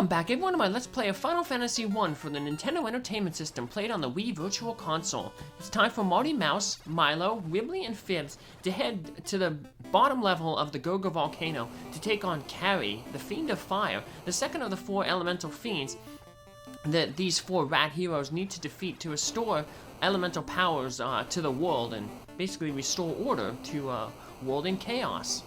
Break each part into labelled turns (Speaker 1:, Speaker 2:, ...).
Speaker 1: Welcome back everyone to my Let's Play of Final Fantasy I for the Nintendo Entertainment System played on the Wii Virtual Console. It's time for Marty Mouse, Milo, Wimbley, and Fibbs to head to the bottom level of the Gurgu Volcano to take on Kary, the Fiend of Fire, the second of the 4 elemental fiends that these 4 rat heroes need to defeat to restore elemental powers to the world and basically restore order to world in chaos.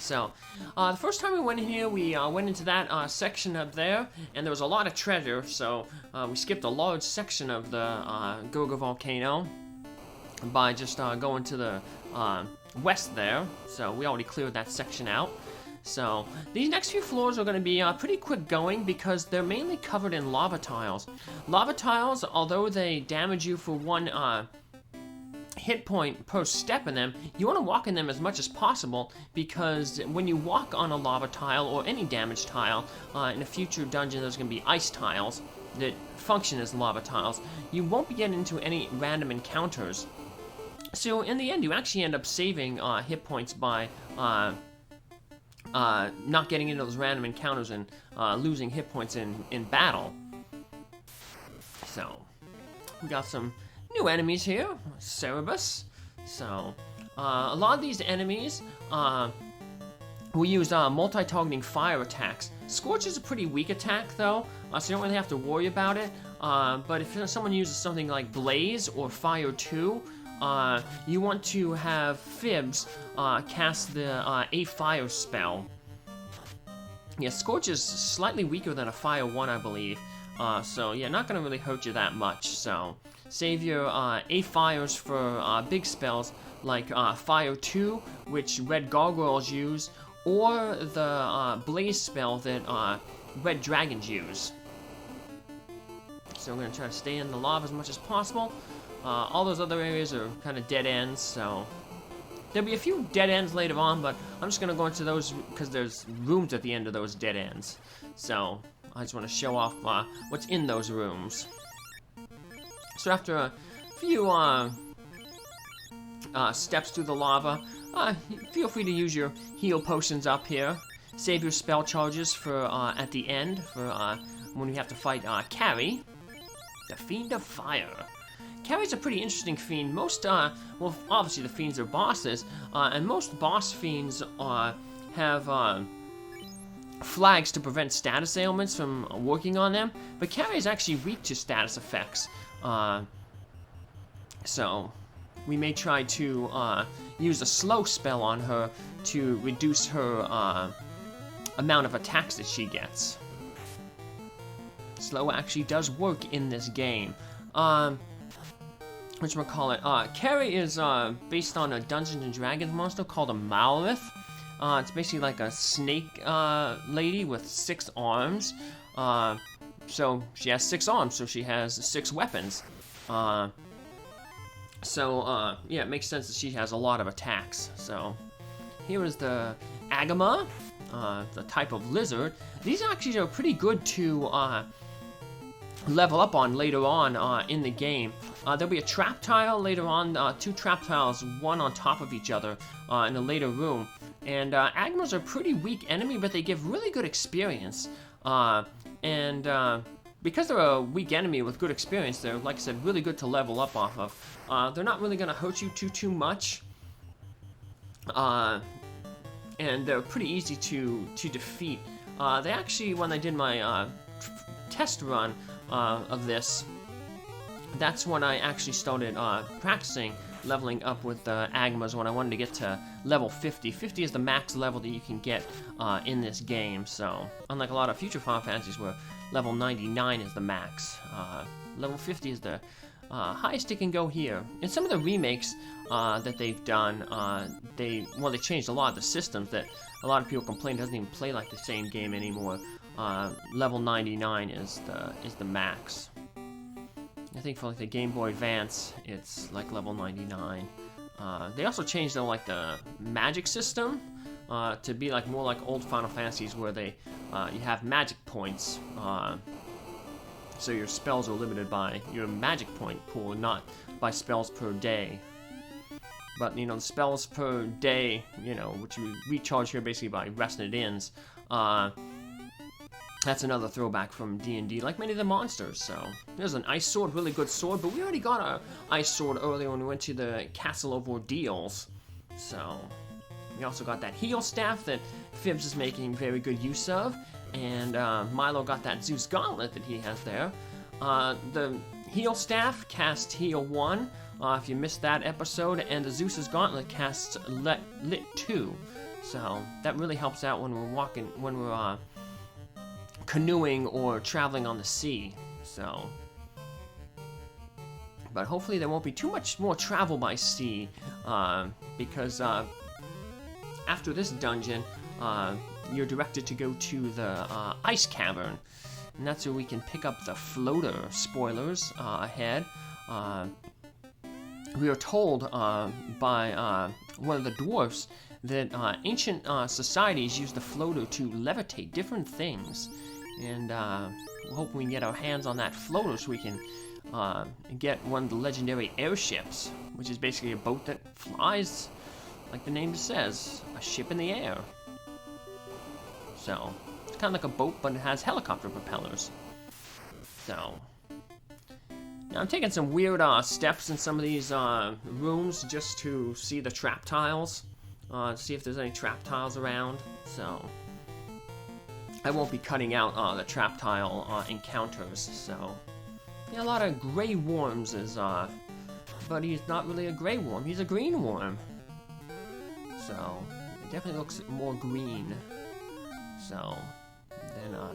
Speaker 1: So, the first time we went in here, we went into that section up there, and there was a lot of treasure, so we skipped a large section of the Gurgu Volcano by just going to the west there, so we already cleared that section out. So, these next few floors are going to be pretty quick going because they're mainly covered in lava tiles. Lava tiles, although they damage you for 1 hit point per step in them, you want to walk in them as much as possible because when you walk on a lava tile or any damaged tile, in a future dungeon there's going to be ice tiles that function as lava tiles, you won't be getting into any random encounters. So in the end you actually end up saving hit points by not getting into those random encounters and losing hit points in battle. So, we got some new enemies here, Cerebus. So, a lot of these enemies will use multi-targeting fire attacks. Scorch is a pretty weak attack though, so you don't really have to worry about it. But if someone uses something like Blaze or Fire 2, you want to have Fibbs cast the A Fire spell. Yeah, Scorch is slightly weaker than a Fire 1, I believe. So yeah, not gonna really hurt you that much, so save your A Fires for big spells like Fire 2, which Red Gargoyles use, or the Blaze spell that Red Dragons use. So we're gonna try to stay in the lava as much as possible. All those other areas are kind of dead ends, so there'll be a few dead ends later on, but I'm just gonna go into those because there's rooms at the end of those dead ends. So I just want to show off what's in those rooms. So after a few steps through the lava, feel free to use your heal potions up here. Save your spell charges for at the end for when you have to fight Kary, the Fiend of Fire. Kary's a pretty interesting fiend. Most, well, obviously the fiends are bosses, and most boss fiends have flags to prevent status ailments from working on them, but Kary is actually weak to status effects. So we may try to use a slow spell on her to reduce her amount of attacks that she gets. Slow actually does work in this game. Whatchamacallit, Kary is based on a Dungeons and Dragons monster called a Malrith. It's basically like a snake lady with 6 arms. So she has 6 arms, so she has 6 weapons. Yeah, it makes sense that she has a lot of attacks. So here is the Agama, the type of lizard. These actually are pretty good to level up on later on in the game. There'll be a trap tile later on, 2 trap tiles, one on top of each other in a later room. And Agamas are a pretty weak enemy, but they give really good experience. Because they're a weak enemy with good experience, they're, like I said, really good to level up off of. They're not really going to hurt you too much. And they're pretty easy to defeat. They actually, when I did my test run of this, that's when I actually started practicing leveling up with Agamas when I wanted to get to level 50. 50 is the max level that you can get in this game, so unlike a lot of future Final Fantasies where level 99 is the max, level 50 is the highest it can go here. In some of the remakes that they've done, they changed a lot of the systems that a lot of people complain doesn't even play like the same game anymore. Level 99 is the max. I think for like the Game Boy Advance, it's like level 99. They also changed the magic system to be like more like old Final Fantasies where they you have magic points. So your spells are limited by your magic point pool, not by spells per day. But the spells per day, which you recharge here basically by resting it in, That's another throwback from D&D, like many of the monsters. So there's an ice sword, really good sword, but we already got our ice sword earlier when we went to the Castle of Ordeals. So we also got that heal staff that Fibbs is making very good use of, and Milo got that Zeus gauntlet that he has there. The heal staff casts heal 1 if you missed that episode, and the Zeus's gauntlet casts lit 2. So that really helps out when we're canoeing or traveling on the sea. So, but hopefully there won't be too much more travel by sea, because after this dungeon, you're directed to go to the ice cavern, and that's where we can pick up the floater. Spoilers ahead. We are told by one of the dwarfs that ancient societies used the floater to levitate different things, and we're hoping we can get our hands on that floater so we can get one of the legendary airships, which is basically a boat that flies, like the name says, a ship in the air. So it's kind of like a boat, but it has helicopter propellers. So now I'm taking some weird steps in some of these rooms just to see the trap tiles, to see if there's any trap tiles around. So I won't be cutting out the trap tile encounters. So yeah, a lot of gray worms is, but he's not really a gray worm. He's a green worm. So it definitely looks more green. So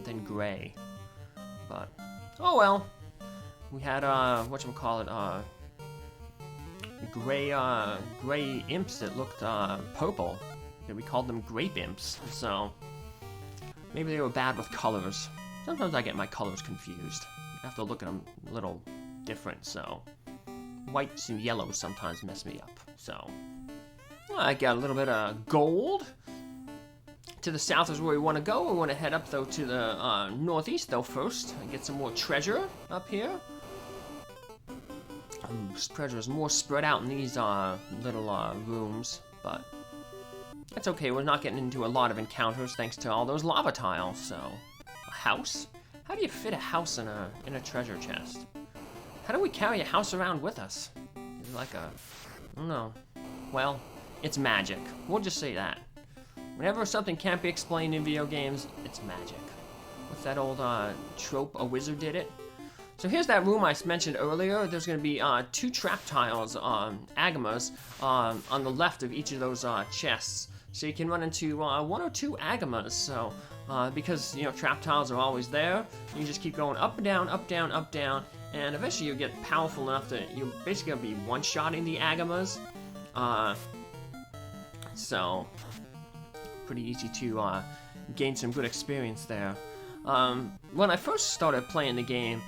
Speaker 1: than gray. But oh well. We had whatchamacallit, gray imps that looked purple. Yeah, we called them grape imps. So maybe they were bad with colors. Sometimes I get my colors confused. I have to look at them a little different. So whites and yellows sometimes mess me up. So I got a little bit of gold. To the south is where we want to go. We want to head up though to the northeast though first and get some more treasure up here. Treasure is more spread out in these little rooms, but that's okay. We're not getting into a lot of encounters thanks to all those lava tiles. So, a house? How do you fit a house in a treasure chest? How do we carry a house around with us? Is it like a, I don't know. Well, it's magic. We'll just say that. Whenever something can't be explained in video games, it's magic. What's that old trope? A wizard did it. So here's that room I mentioned earlier. There's going to be 2 trap tiles, Agamas, on the left of each of those chests. So you can run into 1 or 2 Agamas. So because trap tiles are always there, you just keep going up and down, up, down, up, down, and eventually you get powerful enough that you're basically going to be one-shotting the Agamas. So pretty easy to gain some good experience there. When I first started playing the game,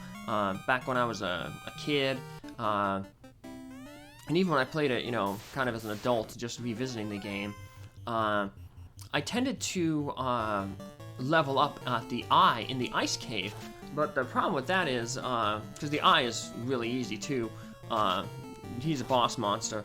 Speaker 1: back when I was a kid, and even when I played it, kind of as an adult, just revisiting the game, I tended to level up at the eye in the ice cave. But the problem with that is, because the eye is really easy too, he's a boss monster.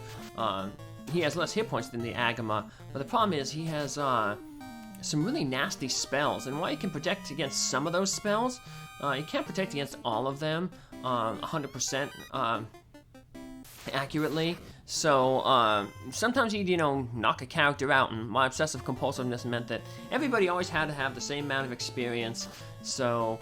Speaker 1: He has less hit points than the Agama, but the problem is he has some really nasty spells, and while you can protect against some of those spells, you can't protect against all of them 100% accurately. So sometimes you'd knock a character out, and my obsessive compulsiveness meant that everybody always had to have the same amount of experience. So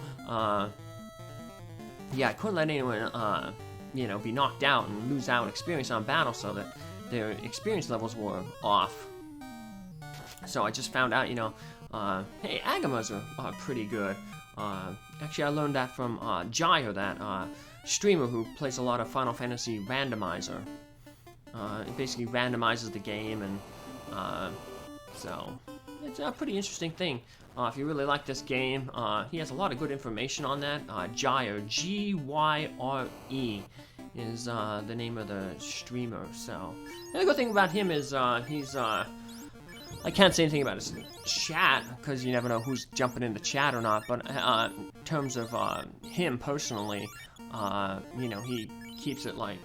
Speaker 1: yeah, I couldn't let anyone be knocked out and lose out experience on battle, so that their experience levels were off. So I just found out, hey, Agamas are pretty good. Actually, I learned that from Gyre, that streamer who plays a lot of Final Fantasy Randomizer. It basically randomizes the game, and so it's a pretty interesting thing. If you really like this game, he has a lot of good information on that. Gyre, Gyre, is the name of the streamer. So the other good thing about him is he's I can't say anything about his chat because you never know who's jumping in the chat or not. But in terms of him personally, he keeps it like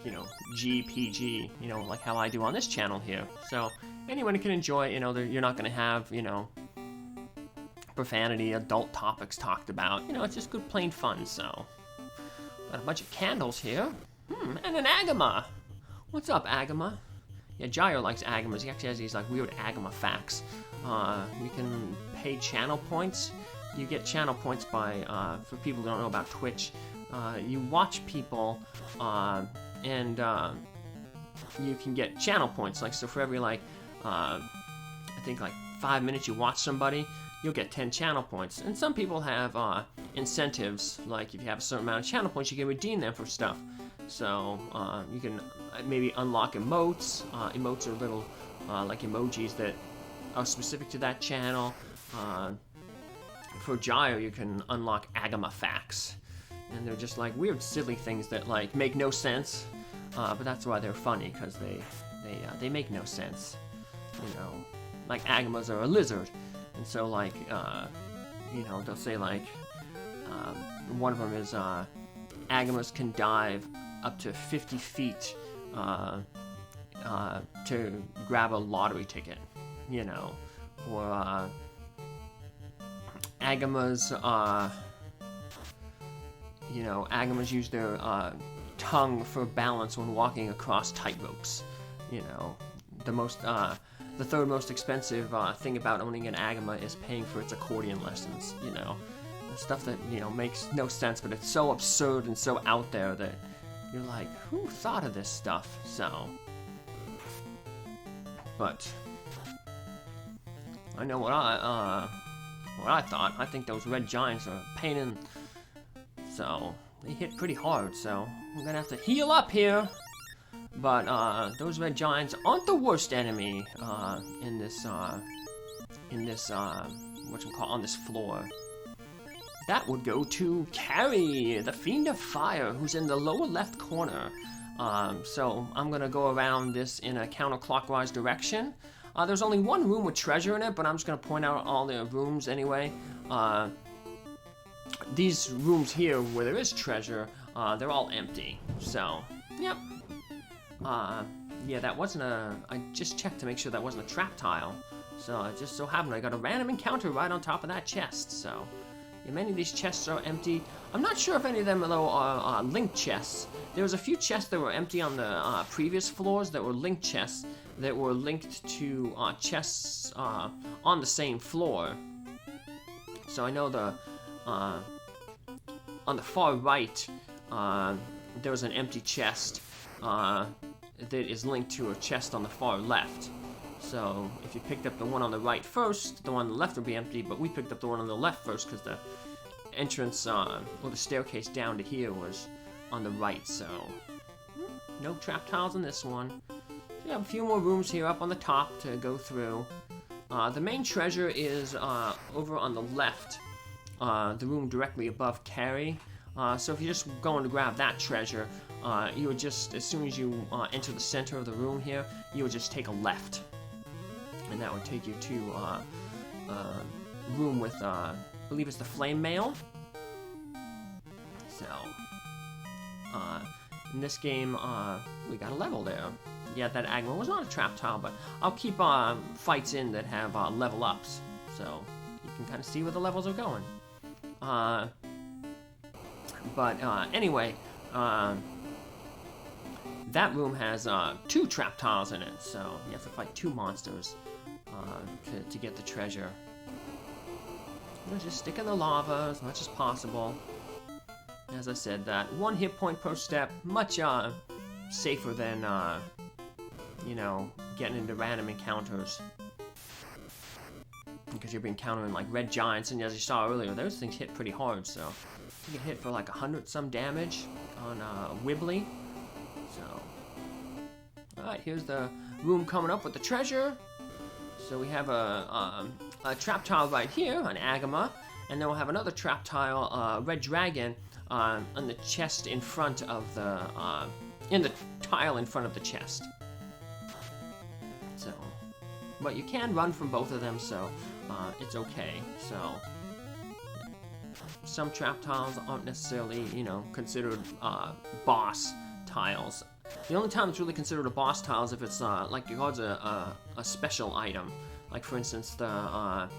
Speaker 1: GPG, like how I do on this channel here. So anyone can enjoy. You're not going to have profanity, adult topics talked about. You know, it's just good plain fun, so. Got a bunch of candles here. And an Agama. What's up, Agama? Yeah, Gyro likes Agamas. He actually has these like weird Agama facts. We can pay channel points. You get channel points by, for people who don't know about Twitch, you watch people, and you can get channel points. Like, so for every, like, I think, like, 5 minutes you watch somebody, you'll get 10 channel points. And some people have incentives, like if you have a certain amount of channel points, you can redeem them for stuff. So you can maybe unlock emotes. Emotes are little, like emojis that are specific to that channel. For Gyro, you can unlock Agama facts. And they're just like weird, silly things that like make no sense. But that's why they're funny, because they make no sense. You know, like Agamas are a lizard. And so like, you know, they'll say like, one of them is, Agamas can dive up to 50 feet, to grab a lottery ticket, you know, or, Agamas, you know, Agamas use their, tongue for balance when walking across tightropes, you know, the third most expensive thing about owning an Agama is paying for its accordion lessons, you know. Stuff that, you know, makes no sense, but it's so absurd and so out there that you're like, who thought of this stuff? So, but I know what I thought. I think those red giants are a pain in, so they hit pretty hard, so I'm gonna have to heal up here. But those red giants aren't the worst enemy in this whatchamacallit, on this floor. That would go to Kary, the Fiend of Fire, who's in the lower left corner. So I'm gonna go around this in a counterclockwise direction. There's only one room with treasure in it, but I'm just gonna point out all the rooms anyway. These rooms here where there is treasure, they're all empty. So, yep. Yeah, that wasn't I just checked to make sure that wasn't a trap tile. So it just so happened I got a random encounter right on top of that chest, so. Yeah, many of these chests are empty. I'm not sure if any of them, though, are linked chests. There was a few chests that were empty on the previous floors that were linked chests that were linked to chests on the same floor. So I know the on the far right there was an empty chest that is linked to a chest on the far left. So if you picked up the one on the right first, the one on the left would be empty, but we picked up the one on the left first because the entrance, or the staircase down to here was on the right, so no trap tiles in this one. So we have a few more rooms here up on the top to go through. The main treasure is over on the left, the room directly above Kary. So if you're just going to grab that treasure, you would just, as soon as you enter the center of the room here, you would just take a left. And that would take you to a room with, I believe it's the Flame Mail. So, in this game, we got a level there. Yeah, that Agama was not a trap tile, but I'll keep fights in that have level ups. So, you can kind of see where the levels are going. Anyway, that room has 2 trap tiles in it, so you have to fight 2 monsters to get the treasure. Just stick in the lava as much as possible. As I said, that 1 hit point per step, much safer than, you know, getting into random encounters. Because you'll be encountering like red giants, and as you saw earlier, those things hit pretty hard, so you get hit for like 100-some damage on Wimbley. So, alright, here's the room coming up with the treasure. So we have a trap tile right here, an Agama, and then we'll have another trap tile, red dragon, on the chest in front of the, in the tile in front of the chest. So, but you can run from both of them, so it's okay. So, some trap tiles aren't necessarily, you know, considered boss tiles. The only time it's really considered a boss tile is if it's like you a special item. Like for instance, the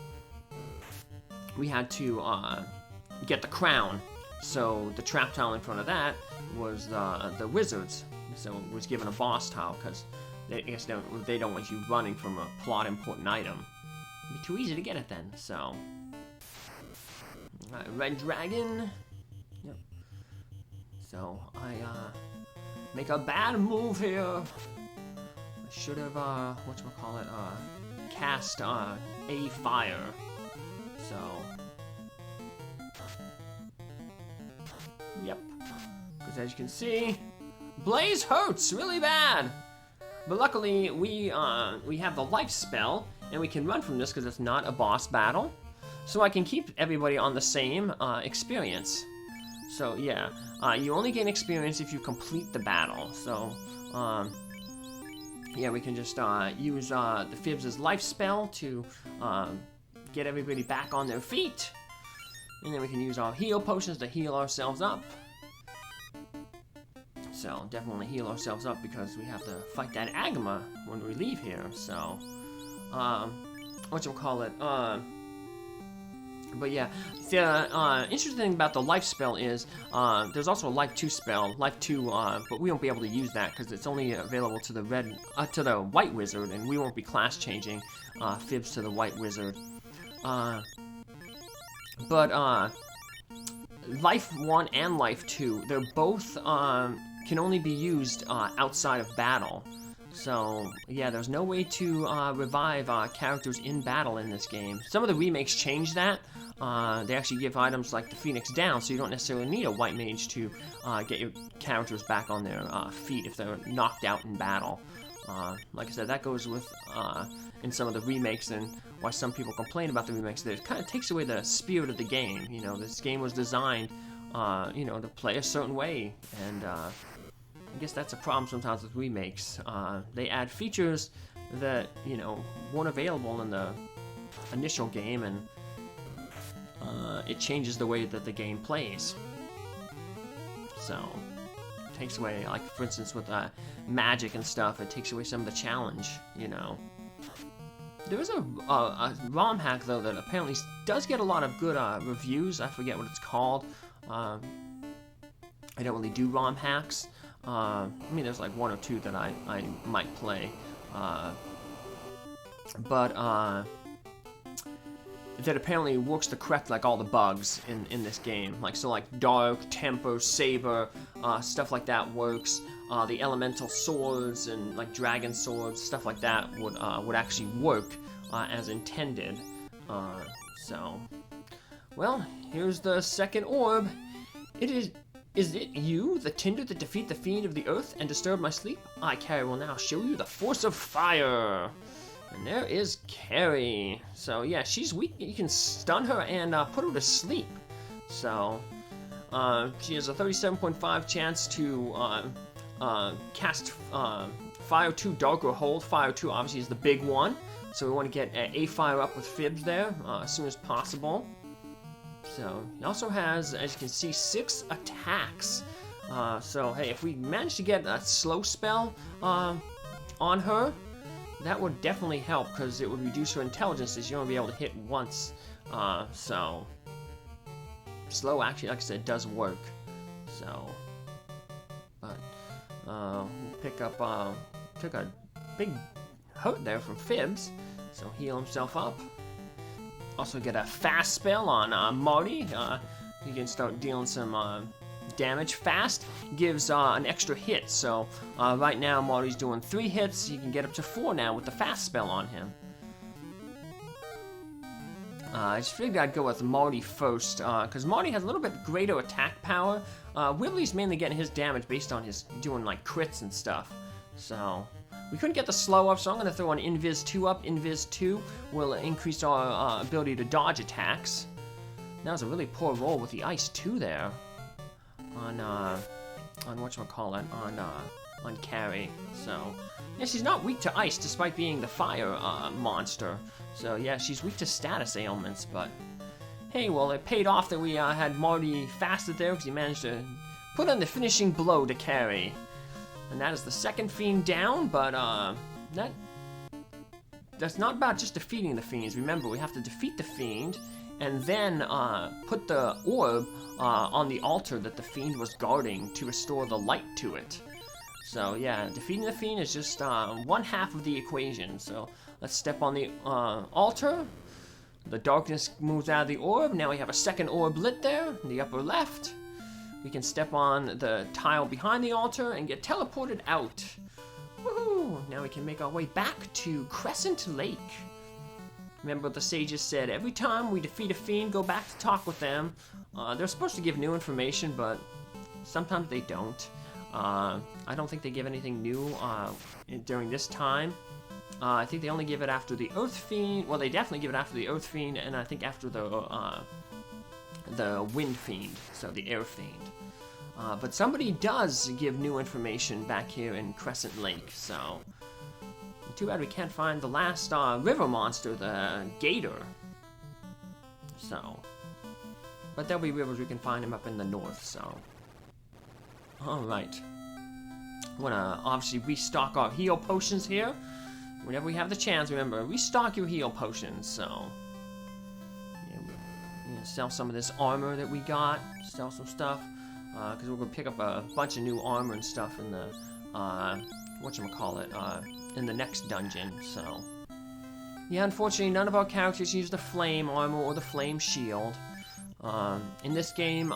Speaker 1: we had to get the crown. So the trap tile in front of that was the wizards. So it was given a boss tile because I guess they don't want you running from a plot important item. It'd be too easy to get it then. So red dragon. Yep. So I make a bad move here. I should have whatchamacallit, cast a fire. So yep. Because as you can see, Blaze hurts really bad. But luckily we have the life spell and we can run from this because it's not a boss battle. So I can keep everybody on the same experience. So yeah, you only gain experience if you complete the battle. So yeah, we can just use the Fibbs' life spell to get everybody back on their feet. And then we can use our heal potions to heal ourselves up. So definitely heal ourselves up because we have to fight that Agama when we leave here. So whatchamacallit, but yeah, the interesting thing about the life spell is there's also a life 2 spell, life 2, but we won't be able to use that because it's only available to the white wizard, and we won't be class changing Fibbs to the white wizard. But life 1 and life 2, they're both can only be used outside of battle. So yeah, there's no way to revive characters in battle in this game. Some of the remakes change that. They actually give items like the Phoenix down, so you don't necessarily need a white mage to get your characters back on their feet if they're knocked out in battle. Like I said, that goes with in some of the remakes, and why some people complain about the remakes. That it kind of takes away the spirit of the game. You know, this game was designed, you know, to play a certain way, and I guess that's a problem sometimes with remakes. They add features that, you know, weren't available in the initial game, and it changes the way that the game plays. So it takes away, like for instance with magic and stuff, it takes away some of the challenge, you know. There is a ROM hack though that apparently does get a lot of good reviews. I forget what it's called. I don't really do ROM hacks. I mean, there's like 1 or 2 that I might play, but that apparently works to correct like all the bugs in this game. Like so, like dark, tempo, saber, stuff like that works. The elemental swords and like dragon swords, stuff like that would actually work as intended. So, well, here's the second orb. Is it you, the tinder that defeat the fiend of the earth and disturb my sleep? I, Kary, will now show you the force of fire. And there is Kary. So yeah, she's weak. You can stun her and put her to sleep. So she has a 37.5 chance to cast Fire 2, Darker Hold. Fire 2 obviously is the big one. So we want to get a fire up with Fibbs there as soon as possible. So he also has, as you can see, 6 attacks. So hey, if we manage to get a slow spell on her, that would definitely help because it would reduce her intelligence as you only be able to hit once. So slow actually, like I said, does work. So, but pick up took a big hurt there from Fibbs, so heal himself up. Also get a fast spell on Marty. He can start dealing some damage fast. Gives an extra hit, so right now Marty's doing 3 hits. You can get up to 4 now with the fast spell on him. I just figured I'd go with Marty first, because Marty has a little bit greater attack power. Wimbley's mainly getting his damage based on his doing like crits and stuff. So we couldn't get the slow up, so I'm going to throw an Invis 2 up. Invis 2 will increase our ability to dodge attacks. That was a really poor roll with the ice 2 there on whatchamacallit, on Kary. So yeah, she's not weak to ice despite being the fire monster. So yeah, she's weak to status ailments, but hey, well, it paid off that we had Marty fasted there because he managed to put in the finishing blow to Kary. And that is the second fiend down, but that's not about just defeating the fiends. Remember, we have to defeat the fiend and then put the orb on the altar that the Fiend was guarding to restore the light to it. So yeah, defeating the Fiend is just one half of the equation. So let's step on the altar. The darkness moves out of the orb. Now we have a second orb lit there in the upper left. We can step on the tile behind the altar and get teleported out. Woohoo! Now we can make our way back to Crescent Lake. Remember what the sages said, every time we defeat a Fiend, go back to talk with them. They're supposed to give new information, but sometimes they don't. I don't think they give anything new during this time. I think they only give it after the Earth Fiend. Well, they definitely give it after the Earth Fiend, and I think after the Wind Fiend, so the Air Fiend. But somebody does give new information back here in Crescent Lake, so... Too bad we can't find the last river monster, the Gator. So... But there'll be rivers we can find him up in the north, so... Alright. I wanna obviously restock our heal potions here. Whenever we have the chance, remember, restock your heal potions, so... Yeah, sell some of this armor that we got, sell some stuff. Because we're going to pick up a bunch of new armor and stuff in the, in the next dungeon, so. Yeah, unfortunately, none of our characters use the flame armor or the flame shield. In this game,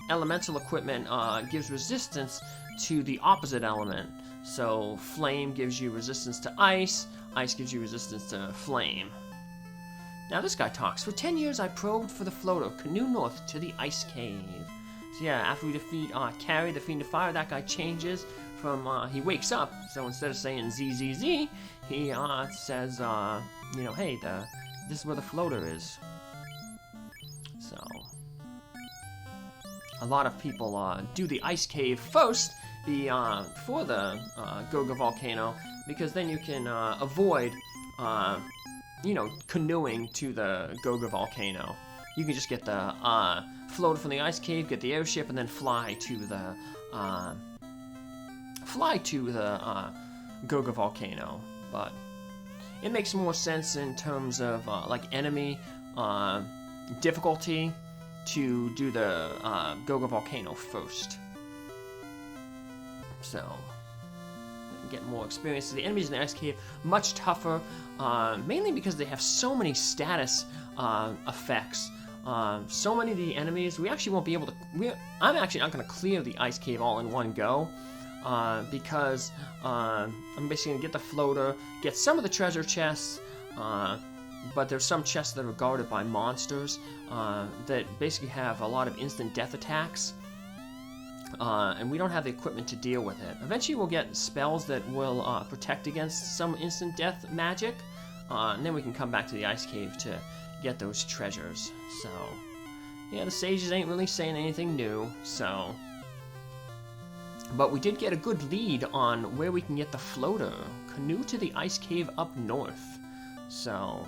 Speaker 1: elemental equipment gives resistance to the opposite element. So, flame gives you resistance to ice, ice gives you resistance to flame. Now this guy talks. For 10 years I probed for the floater, canoe north to the ice cave. So yeah, after we defeat Kary, the Fiend of Fire, that guy changes from, he wakes up, so instead of saying ZZZ, he says, you know, hey, this is where the floater is. So, a lot of people do the ice cave first for the Gurgu Volcano, because then you can avoid, you know, canoeing to the Gurgu Volcano. You can just get the floater from the ice cave, get the airship, and then fly to the Gurgu Volcano. But it makes more sense in terms of like enemy difficulty to do the Gurgu Volcano first. So get more experience. The enemies in the ice cave much tougher, mainly because they have so many status effects. So many of the enemies, we actually won't be able to... I'm actually not going to clear the ice cave all in one go, because I'm basically going to get the floater, get some of the treasure chests, but there's some chests that are guarded by monsters that basically have a lot of instant death attacks, and we don't have the equipment to deal with it. Eventually we'll get spells that will protect against some instant death magic, and then we can come back to the ice cave to get those treasures. So, yeah, the sages ain't really saying anything new, so... But we did get a good lead on where we can get the floater. Canoe to the ice cave up north. So...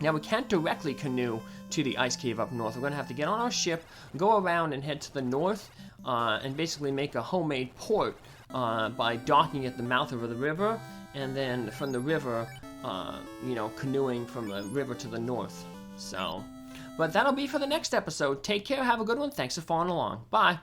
Speaker 1: Now, we can't directly canoe to the ice cave up north. We're going to have to get on our ship, go around and head to the north, and basically make a homemade port by docking at the mouth of the river, and then from the river, you know, canoeing from the river to the north. So, but that'll be for the next episode. Take care, have a good one, thanks for following along. Bye!